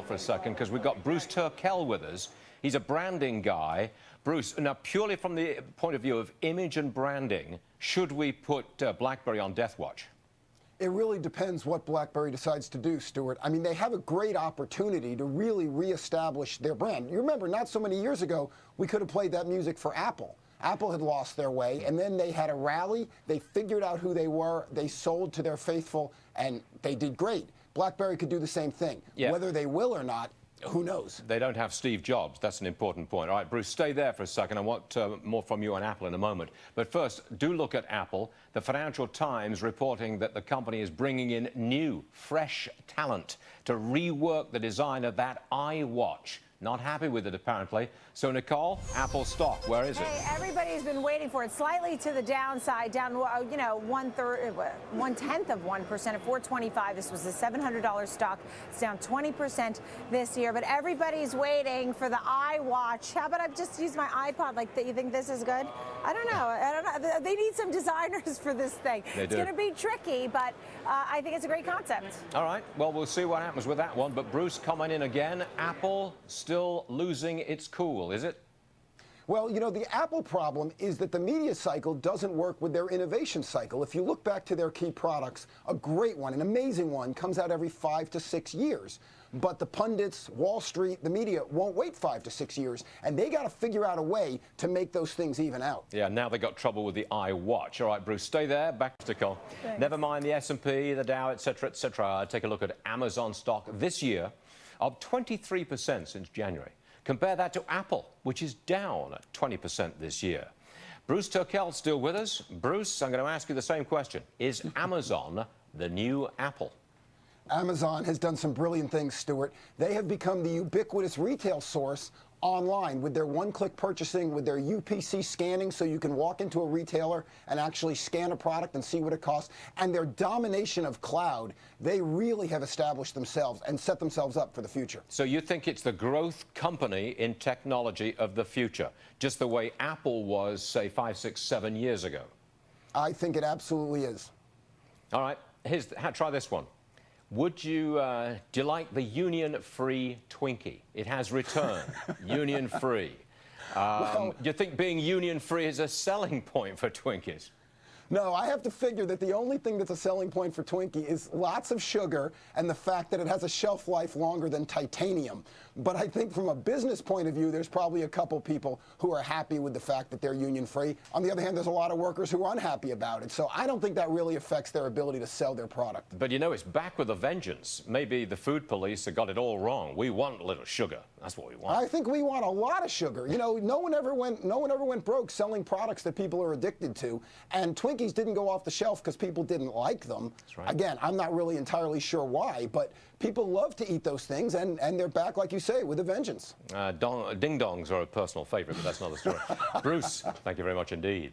for a second because we've got Bruce Turkel with us. He's a branding guy. Bruce, now purely from the point of view of image and branding, should we put BlackBerry on death watch? It really depends what BlackBerry decides to do, Stuart. I mean, they have a great opportunity to really reestablish their brand. You remember, not so many years ago, we could have played that music for Apple. Apple had lost their way, and then they had a rally. They figured out who they were. They sold to their faithful, and they did great. BlackBerry could do the same thing. Yeah. Whether they will or not, who knows? They don't have Steve Jobs. That's an important point. All right, Bruce, stay there for a second. I want more from you on Apple in a moment. But first, do look at Apple. The Financial Times reporting that the company is bringing in new, fresh talent to rework the design of that iWatch. Not happy with it, apparently. So, Nicole, Apple stock, where is it? Hey, everybody's been waiting for it. Slightly to the downside, down, you know, 1/10 of 1% at 425. This was a $700 stock. It's down 20% this year. But everybody's waiting for the iWatch. How about I just use my iPod? Like, you think this is good? I don't know. They need some designers for this thing. They do. It's going to be tricky, but I think it's a great concept. All right. Well, we'll see what happens with that one. But Bruce, coming in again. Apple still losing its cool, is it? Well, you know, the Apple problem is that the media cycle doesn't work with their innovation cycle. If you look back to their key products, a great one, an amazing one, comes out every 5 to 6 years. But the pundits, Wall Street, the media won't wait 5 to 6 years, and they got to figure out a way to make those things even out. Yeah, now they got trouble with the iWatch. All right, Bruce, stay there. Back to Turkel. Never mind the S&P, the Dow, etc., etc. Take a look at Amazon stock this year, up 23% since January. Compare that to Apple, which is down 20% this year. Bruce Turkel still with us. Bruce, I'm going to ask you the same question. Is Amazon the new Apple? Amazon has done some brilliant things, Stuart. They have become the ubiquitous retail source online with their one-click purchasing, with their UPC scanning, so you can walk into a retailer and actually scan a product and see what it costs. And their domination of cloud, they really have established themselves and set themselves up for the future. So you think it's the growth company in technology of the future, just the way Apple was, say, 5, 6, 7 years ago? I think it absolutely is. All right, try this one. Would you, do you like the union-free Twinkie? It has returned, union-free. Do you think being union-free is a selling point for Twinkies? No, I have to figure that the only thing that's a selling point for Twinkie is lots of sugar and the fact that it has a shelf life longer than titanium. But I think from a business point of view, there's probably a couple people who are happy with the fact that they're union-free. On the other hand, there's a lot of workers who are unhappy about it. So I don't think that really affects their ability to sell their product. But you know, it's back with a vengeance. Maybe the food police have got it all wrong. We want a little sugar. That's what we want. I think we want a lot of sugar. You know, no one ever went broke selling products that people are addicted to. And Twinkies didn't go off the shelf because people didn't like them. That's right. Again, I'm not really entirely sure why, but people love to eat those things, and they're back, like you say, with a vengeance. Ding-dongs are a personal favorite, but that's another story. Bruce, thank you very much indeed.